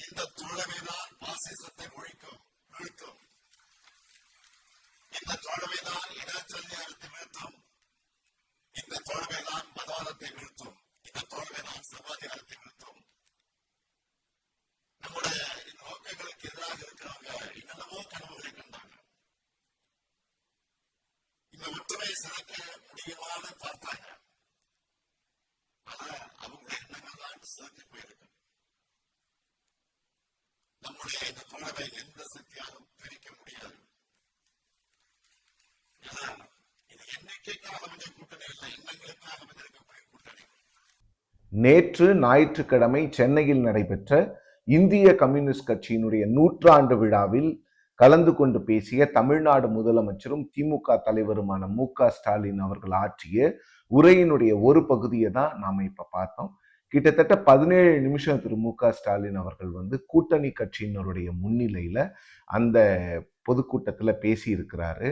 இந்த தோழமைதான் பாசிசத்தை ஒழிக்கும் வீழ்த்தும். இந்த தோழமைதான் இனச்சொல்லியாரத்தை வீழ்த்தும். இந்த தோழமைதான் மதவாதத்தை வீழ்த்தும். இந்த தோழமைதான் சமாதிகாரத்தை வீழ்த்தும். நம்முடைய இந்த நோக்கங்களுக்கு எதிராக இருக்கிறவங்க என்னென்னவோ கனவுகளை கண்டாங்க. இந்த ஒற்றுமையை சிதைக்க முடியுமான்னு பார்த்தாங்க. ஆனா அவங்களுடைய எண்ணங்கள் தான் சிதைஞ்சு போயிருக்கு. நம்முடைய இந்த தோழமை எந்த சக்தியாலும் பிரிக்க முடியாது. ஏன்னா இது எண்ணிக்கைக்காக அமைஞ்ச கூட்டணி இல்லை, எண்ணங்களுக்காக அமைந்திருக்கக்கூடிய கூட்டணி. நேற்று ஞாயிற்றுக்கிழமை சென்னையில் நடைபெற்ற இந்திய கம்யூனிஸ்ட் கட்சியினுடைய 100ஆண்டு விழாவில் கலந்து கொண்டு பேசிய தமிழ்நாடு முதலமைச்சரும் திமுக தலைவருமான மு.க.ஸ்டாலின் அவர்கள் ஆற்றிய உரையினுடைய ஒரு பகுதியை தான் நாம இப்ப பார்த்தோம். கிட்டத்தட்ட 17 நிமிஷம் திரு மு.க.ஸ்டாலின் அவர்கள் கூட்டணி கட்சியினருடைய முன்னிலையில அந்த பொதுக்கூட்டத்துல பேசி இருக்கிறாரு.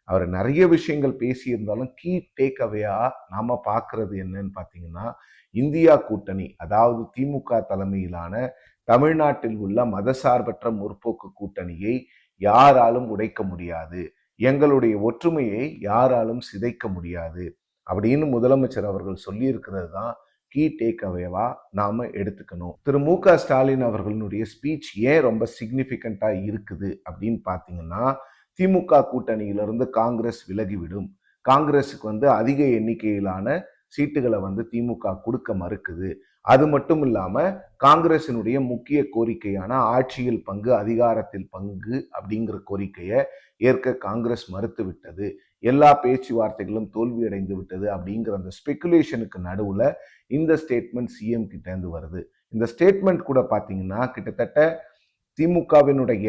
அவர் நிறைய விஷயங்கள் பேசியிருந்தாலும் கீ டேக் அவேயா நாம பார்க்கறது என்னன்னு பார்த்தீங்கன்னா, இந்தியா கூட்டணி, அதாவது திமுக தலைமையிலான தமிழ்நாட்டில் உள்ள மதசார்பற்ற முற்போக்கு கூட்டணியை யாராலும் உடைக்க முடியாது, எங்களுடைய ஒற்றுமையை யாராலும் சிதைக்க முடியாது அப்படின்னு முதலமைச்சர் அவர்கள் சொல்லி இருக்கிறது தான் கீ டேக் அவேவா நாம எடுத்துக்கணும். திரு மு.க.ஸ்டாலின் அவர்களுடைய ஸ்பீச் ஏன் ரொம்ப சிக்னிபிகண்டா இருக்குது அப்படின்னு பார்த்தீங்கன்னா, திமுக கூட்டணியிலிருந்து காங்கிரஸ் விலகிவிடும், காங்கிரஸுக்கு அதிக எண்ணிக்கையிலான சீட்டுகளை திமுக கொடுக்க மறுக்குது, அது மட்டும் இல்லாம காங்கிரசினுடைய முக்கிய கோரிக்கையான ஆட்சியில் பங்கு, அதிகாரத்தில் பங்கு அப்படிங்கிற கோரிக்கையை ஏற்க காங்கிரஸ் மறுத்து விட்டது, எல்லா பேச்சுவார்த்தைகளும் தோல்வி அடைந்து விட்டது அப்படிங்கிற அந்த ஸ்பெகுலேஷனுக்கு நடுவுல இந்த ஸ்டேட்மெண்ட் சிஎம் கிட்ட இருந்து வருது. இந்த ஸ்டேட்மெண்ட் கூட பாத்தீங்கன்னா கிட்டத்தட்ட திமுகவினுடைய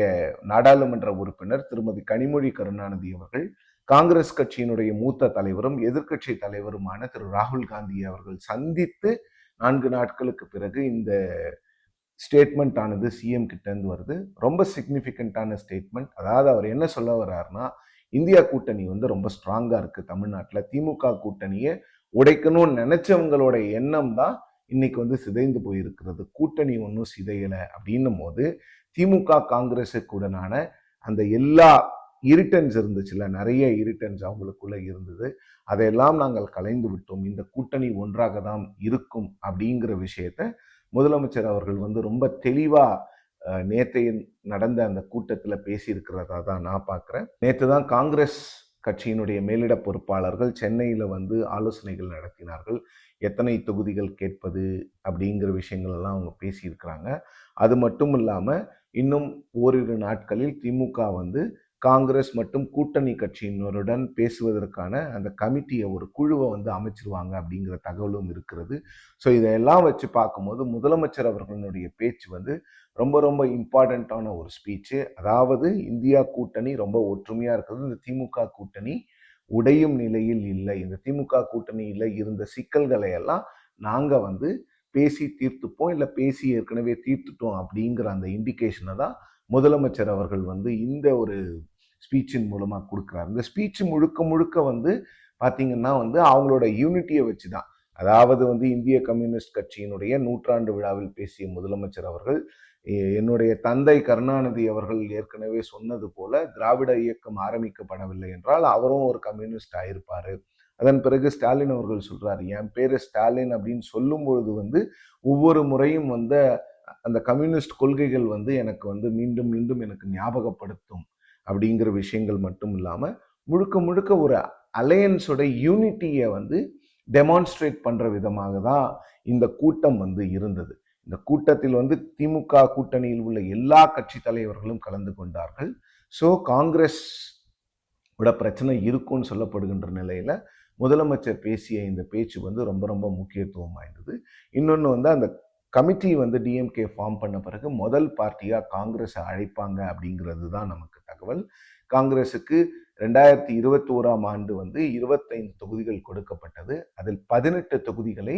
நாடாளுமன்ற உறுப்பினர் திருமதி கனிமொழி கருணாநிதி அவர்கள், காங்கிரஸ் கட்சியினுடைய மூத்த தலைவரும் எதிர்கட்சி தலைவருமான திரு ராகுல் காந்தி அவர்கள் சந்தித்து 4 நாட்களுக்கு பிறகு இந்த ஸ்டேட்மெண்ட் ஆனது சிஎம் கிட்ட இருந்து வருது. ரொம்ப சிக்னிபிகண்டான ஸ்டேட்மெண்ட். அதாவது அவர் என்ன சொல்ல வர்றாருன்னா, இந்தியா கூட்டணி ரொம்ப ஸ்ட்ராங்கா இருக்கு தமிழ்நாட்டில், திமுக கூட்டணியை உடைக்கணும்னு நினைச்சவங்களோட எண்ணம் தான் இன்னைக்கு சிதைந்து போயிருக்கிறது, கூட்டணி ஒன்றும் சிதையலை அப்படின்னும் போது திமுக காங்கிரஸுக்குடனான அந்த எல்லா இரிட்டன்ஸ் இருந்துச்சுல, நிறைய இரிட்டன்ஸ் அவங்களுக்குள்ள இருந்தது, அதையெல்லாம் நாங்கள் கலைந்து விட்டோம், இந்த கூட்டணி ஒன்றாக தான் இருக்கும் அப்படிங்கிற விஷயத்த முதலமைச்சர் அவர்கள் ரொம்ப தெளிவா நேற்றைய நடந்த அந்த கூட்டத்துல பேசியிருக்கிறதா தான் நான் பார்க்கிறேன். நேற்று தான் காங்கிரஸ் கட்சியினுடைய மேலிட பொறுப்பாளர்கள் சென்னையில ஆலோசனைகள் நடத்தினார்கள். எத்தனை தொகுதிகள் கேட்பது அப்படிங்கிற விஷயங்கள் எல்லாம் அவங்க பேசியிருக்கிறாங்க. அது மட்டும் இல்லாம இன்னும் ஓரிரு நாட்களில் திமுக காங்கிரஸ் மற்றும் கூட்டணி கட்சியினருடன் பேசுவதற்கான அந்த கமிட்டியை, ஒரு குழுவை அமைச்சிருவாங்க அப்படிங்கிற தகவலும் இருக்கிறது. ஸோ இதையெல்லாம் வச்சு பார்க்கும்போது முதலமைச்சர் அவர்களுடைய பேச்சு ரொம்ப ரொம்ப இம்பார்ட்டண்ட்டான ஒரு ஸ்பீச்சு. அதாவது இந்தியா கூட்டணி ரொம்ப ஒற்றுமையா இருக்கிறது, இந்த திமுக கூட்டணி உடையும் நிலையில் இல்லை, இந்த திமுக கூட்டணியில இருந்த சிக்கல்களை எல்லாம் நாங்க பேசி தீர்த்துப்போம், இல்லை பேசி ஏற்கனவே தீர்த்துட்டோம் அப்படிங்கிற அந்த இண்டிகேஷனை தான் முதலமைச்சர் அவர்கள் இந்த ஒரு ஸ்பீச்சின் மூலமா கொடுக்குறாரு. இந்த ஸ்பீச் முழுக்க முழுக்க பார்த்தீங்கன்னா அவங்களோட யூனிட்டியை வச்சுதான். அதாவது இந்திய கம்யூனிஸ்ட் கட்சியினுடைய 100ஆண்டு விழாவில் பேசிய முதலமைச்சர் அவர்கள், என்னுடைய தந்தை கருணாநிதி அவர்கள் ஏற்கனவே சொன்னது போல திராவிட இயக்கம் ஆரம்பிக்கப்படவில்லை என்றால் அவரும் ஒரு கம்யூனிஸ்ட் ஆயிருப்பாரு. அதன் பிறகு ஸ்டாலின் அவர்கள் சொல்றாரு, என் பேரு ஸ்டாலின் அப்படின்னு சொல்லும் பொழுது ஒவ்வொரு முறையும் அந்த கம்யூனிஸ்ட் கொள்கைகள் எனக்கு மீண்டும் மீண்டும் எனக்கு ஞாபகப்படுத்தும் அப்படிங்கிற விஷயங்கள் மட்டும் இல்லாம முழுக்க முழுக்க ஒரு அலையன்ஸோட யூனிட்டியை டெமான்ஸ்ட்ரேட் பண்ற விதமாக தான் இந்த கூட்டம் இருந்தது. இந்த கூட்டத்தில் திமுக கூட்டணியில் உள்ள எல்லா கட்சி தலைவர்களும் கலந்து கொண்டார்கள். ஸோ காங்கிரஸ் பிரச்சனை இருக்கும்னு சொல்லப்படுகின்ற நிலையில முதலமைச்சர் பேசிய இந்த பேச்சு ரொம்ப ரொம்ப முக்கியத்துவம் வாய்ந்தது. இன்னொன்று அந்த கமிட்டி டிஎம்கே ஃபார்ம் பண்ண பிறகு முதல் பார்ட்டியா காங்கிரஸ் அழைப்பாங்க அப்படிங்கிறது தான் நமக்கு தகவல். காங்கிரஸுக்கு 2021ஆம் ஆண்டு 25 தொகுதிகள் கொடுக்கப்பட்டது. அதில் 18 தொகுதிகளை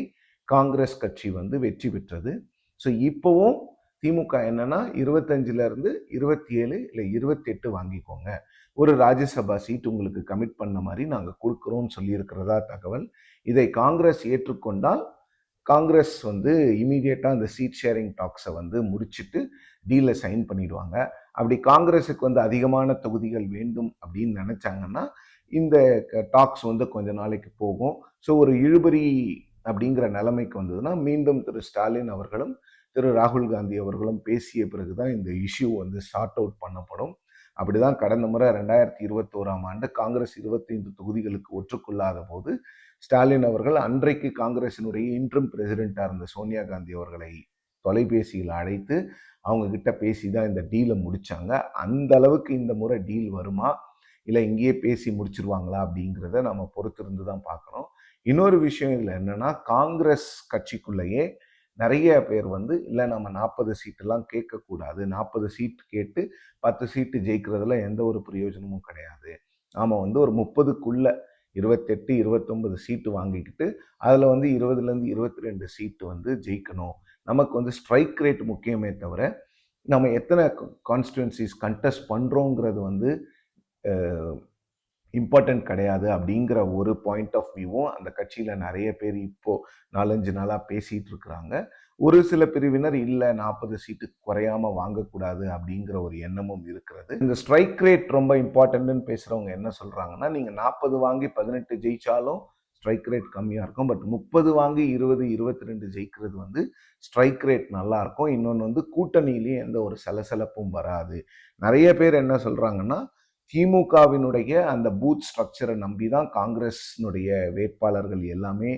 காங்கிரஸ் கட்சி வெற்றி பெற்றது. ஸோ இப்போவும் திமுக என்னன்னா 25ல இருந்து 27 இல்லை 28 வாங்கிக்கோங்க, ஒரு ராஜ்யசபா சீட் உங்களுக்கு கமிட் பண்ண மாதிரி நாங்கள் கொடுக்குறோம்னு சொல்லியிருக்கிறதா தகவல். இதை காங்கிரஸ் ஏற்றுக்கொண்டால் காங்கிரஸ் வந்து இமீடியட்டாக அந்த சீட் ஷேரிங் டாக்ஸை வந்து முடிச்சுட்டு டீலை சைன் பண்ணிடுவாங்க. அப்படி காங்கிரஸுக்கு வந்து அதிகமான தொகுதிகள் வேண்டும் அப்படின்னு நினச்சாங்கன்னா இந்த டாக்ஸ் வந்து கொஞ்ச நாளைக்கு போகும். ஸோ ஒரு இழுபறி அப்படிங்கிற நிலைமைக்கு வந்ததுன்னா மீண்டும் திரு ஸ்டாலின் அவர்களும் திரு ராகுல் காந்தி அவர்களும் பேசிய பிறகுதான் இந்த இஷ்யூ வந்து சார்ட் அவுட் பண்ணப்படும். அப்படிதான் கடந்த முறை 2021ஆம் ஆண்டு காங்கிரஸ் 25 தொகுதிகளுக்கு ஒற்றுக்கொள்ளாத போது ஸ்டாலின் அவர்கள் அன்றைக்கு காங்கிரசினுடைய இன்ட்ரம் பிரசிடென்டா இருந்த சோனியா காந்தி அவர்களை தொலைபேசியில் அழைத்து அவங்க கிட்ட பேசி தான் இந்த டீலை முடிச்சாங்க. அந்த அளவுக்கு இந்த முறை டீல் வருமா இல்லை இங்கேயே பேசி முடிச்சிருவாங்களா அப்படிங்கிறத நம்ம பொறுத்திருந்து தான் பார்க்கணும். இன்னொரு விஷயம் இதில் என்னன்னா, காங்கிரஸ் கட்சிக்குள்ளேயே நிறைய பேர் வந்து இல்லை நம்ம 40 சீட்டெல்லாம் கேட்கக்கூடாது, 40 சீட் கேட்டு 10 சீட்டு ஜெயிக்கிறதுல எந்த ஒரு பிரயோஜனமும் கிடையாது, நாம வந்து ஒரு 30க்குள்ள 28 29 சீட்டு வாங்கிக்கிட்டு அதில் வந்து 20லேருந்து 22 சீட்டு வந்து ஜெயிக்கணும். நமக்கு வந்து ஸ்ட்ரைக் ரேட் முக்கியமே தவிர நம்ம எத்தனை கான்ஸ்டிடுவன்சிஸ் கண்டெஸ்ட் பண்ணுறோங்கிறது வந்து இம்பார்ட்டன்ட் கிடையாது அப்படிங்கிற ஒரு பாயிண்ட் ஆஃப் வியூவும் அந்த கட்சியில் நிறைய பேர் இப்போ 4-5 நாளாக பேசிகிட்டு இருக்கிறாங்க. ஒரு சில பிரிவினர் இல்லை 40 சீட்டு குறையாம வாங்கக்கூடாது அப்படிங்கிற ஒரு எண்ணமும் இருக்கிறது. இந்த ஸ்ட்ரைக் ரேட் ரொம்ப இம்பார்ட்டன்ட்னு பேசுகிறவங்க என்ன சொல்கிறாங்கன்னா, நீங்கள் 40 வாங்கி 18 ஜெயிச்சாலும் ஸ்ட்ரைக் ரேட் கம்மியாக இருக்கும், பட் 30 வாங்கி 20 22 ஜெயிக்கிறது வந்து ஸ்ட்ரைக் ரேட் நல்லா இருக்கும். இன்னொன்று வந்து கூட்டணியிலேயே எந்த ஒரு சலசலப்பும் வராது. நிறைய பேர் என்ன சொல்கிறாங்கன்னா, திமுகவினுடைய அந்த பூத் ஸ்ட்ரக்சரை நம்பி தான் காங்கிரஸ்னுடைய வேட்பாளர்கள் எல்லாமே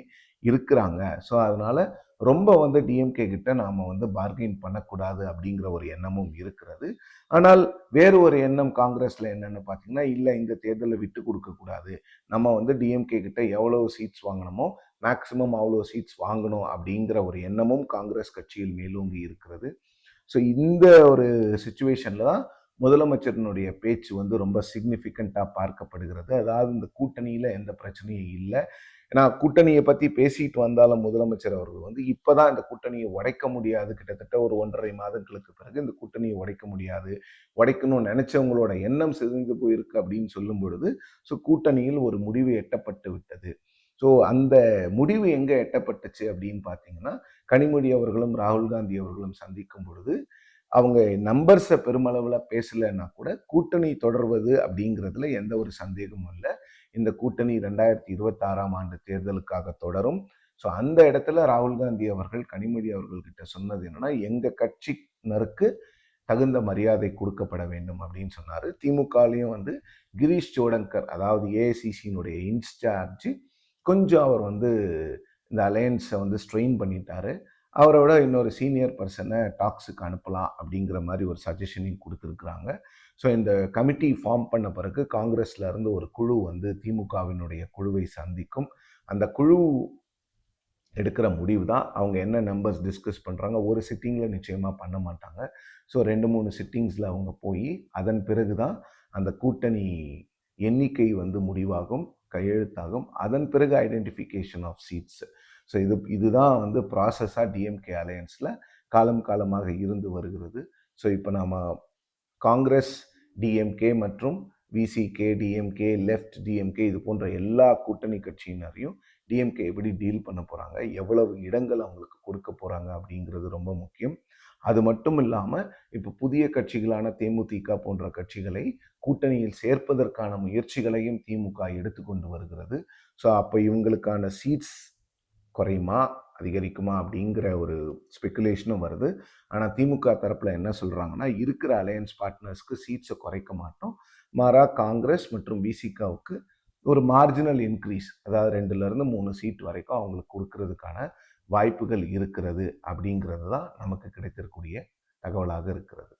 இருக்கிறாங்க. ஸோ அதனால ரொம்ப வந்து டிஎம்கே கிட்ட நாம வந்து பார்கெயின் பண்ணக்கூடாது அப்படிங்கிற ஒரு எண்ணமும் இருக்கிறது. ஆனால் வேறு ஒரு எண்ணம் காங்கிரஸ்ல என்னன்னு பார்த்தீங்கன்னா, இல்லை இந்த தேர்தலை விட்டு கொடுக்க கூடாது, நம்ம வந்து டிஎம்கே கிட்ட எவ்வளவு சீட்ஸ் வாங்கணுமோ மேக்சிமம் அவ்வளோ சீட்ஸ் வாங்கணும் அப்படிங்கிற ஒரு எண்ணமும் காங்கிரஸ் கட்சியில் மேலோங்கி இருக்கிறது. ஸோ இந்த ஒரு சுச்சுவேஷன்ல தான் முதலமைச்சரினுடைய பேச்சு வந்து ரொம்ப சிக்னிஃபிகண்ட்டாக பார்க்கப்படுகிறது. அதாவது இந்த கூட்டணியில் எந்த பிரச்சனையும் இல்லை. ஏன்னா கூட்டணியை பற்றி பேசிட்டு வந்தாலும் முதலமைச்சர் அவர்கள் வந்து இப்போதான் இந்த கூட்டணியை உடைக்க முடியாது, கிட்டத்தட்ட ஒரு 1.5 மாதங்களுக்கு பிறகு இந்த கூட்டணியை உடைக்க முடியாது, உடைக்கணும்னு நினைச்சவங்களோட எண்ணம் சிதைந்து போயிருக்கு அப்படின்னு சொல்லும் பொழுது ஸோ கூட்டணியில் ஒரு முடிவு எட்டப்பட்டு விட்டது. ஸோ அந்த முடிவு எங்கே எட்டப்பட்டுச்சு அப்படின்னு பார்த்தீங்கன்னா, கனிமொழி அவர்களும் ராகுல் காந்தி அவர்களும் சந்திக்கும் பொழுது அவங்க நம்பர்ஸை பெருமளவில் பேசலைன்னா கூட கூட்டணி தொடர்வது அப்படிங்கிறதுல எந்த ஒரு சந்தேகமும் இல்லை. இந்த கூட்டணி 2026ஆம் ஆண்டு தேர்தலுக்காக தொடரும். ஸோ அந்த இடத்துல ராகுல் காந்தி அவர்கள் கனிமொழி அவர்கள்கிட்ட சொன்னது என்னன்னா, எங்க கட்சியினருக்கு தகுந்த மரியாதை கொடுக்கப்பட வேண்டும் அப்படின்னு சொன்னாரு. திமுகலையும் வந்து கிரீஷ் சோடங்கர், அதாவது ஏஐசிசியினுடைய இன்சார்ஜ், கொஞ்சம் அவர் வந்து இந்த அலையன்ஸை வந்து ஸ்ட்ரெயின் பண்ணிட்டாரு. அவரோட இன்னொரு சீனியர் பர்சனை டாக்ஸுக்கு அனுப்பலாம் அப்படிங்கிற மாதிரி ஒரு சஜஷனையும் கொடுத்துருக்குறாங்க. ஸோ இந்த கமிட்டி ஃபார்ம் பண்ண பிறகு காங்கிரஸ்ல இருந்து ஒரு குழு வந்து திமுகவினுடைய குழுவை சந்திக்கும். அந்த குழு எடுக்கிற முடிவு தான் அவங்க என்ன நம்பர்ஸ் டிஸ்கஸ் பண்ணுறாங்க. ஒரு சிட்டிங்கில் நிச்சயமாக பண்ண மாட்டாங்க. ஸோ 2-3 சிட்டிங்ஸில் அவங்க போய் அதன் பிறகு தான் அந்த கூட்டணி எண்ணிக்கை வந்து முடிவாகும், கையெழுத்தாகும். அதன் பிறகு ஐடென்டிஃபிகேஷன் ஆஃப் சீட்ஸ். ஸோ இதுதான் வந்து ப்ராசஸாக டிஎம்கே அலையன்ஸில் காலமாக இருந்து வருகிறது. ஸோ இப்போ நாம் காங்கிரஸ், டிஎம்கே மற்றும் விசிகே, டிஎம்கே, லெஃப்ட் டிஎம்கே, இது போன்ற எல்லா கூட்டணி கட்சியினரையும் டிஎம்கே எப்படி டீல் பண்ண போகிறாங்க, எவ்வளவு இடங்கள் அவங்களுக்கு கொடுக்க போகிறாங்க அப்படிங்கிறது ரொம்ப முக்கியம். அது மட்டும் இல்லாமல் இப்போ புதிய கட்சிகளான தேமுதிக போன்ற கட்சிகளை கூட்டணியில் சேர்ப்பதற்கான முயற்சிகளையும் திமுக எடுத்துக்கொண்டு வருகிறது. ஸோ அப்போ இவங்களுக்கான சீட்ஸ் குறையுமா அதிகரிக்குமா அப்படிங்கிற ஒரு ஸ்பெக்குலேஷனும் வருது. ஆனால் திமுக தரப்பில் என்ன சொல்கிறாங்கன்னா, இருக்கிற அலையன்ஸ் பார்ட்னர்ஸ்க்கு சீட்ஸை குறைக்க மாட்டோம், மாறா காங்கிரஸ் மற்றும் விசிகாவுக்கு ஒரு மார்ஜினல் இன்க்ரீஸ், அதாவது 2லேருந்து 3 சீட் வரைக்கும் அவங்களுக்கு கொடுக்கறதுக்கான வாய்ப்புகள் இருக்கிறது அப்படிங்கிறது தான் நமக்கு கிடைத்திருக்கக்கூடிய தகவலாக இருக்கிறது.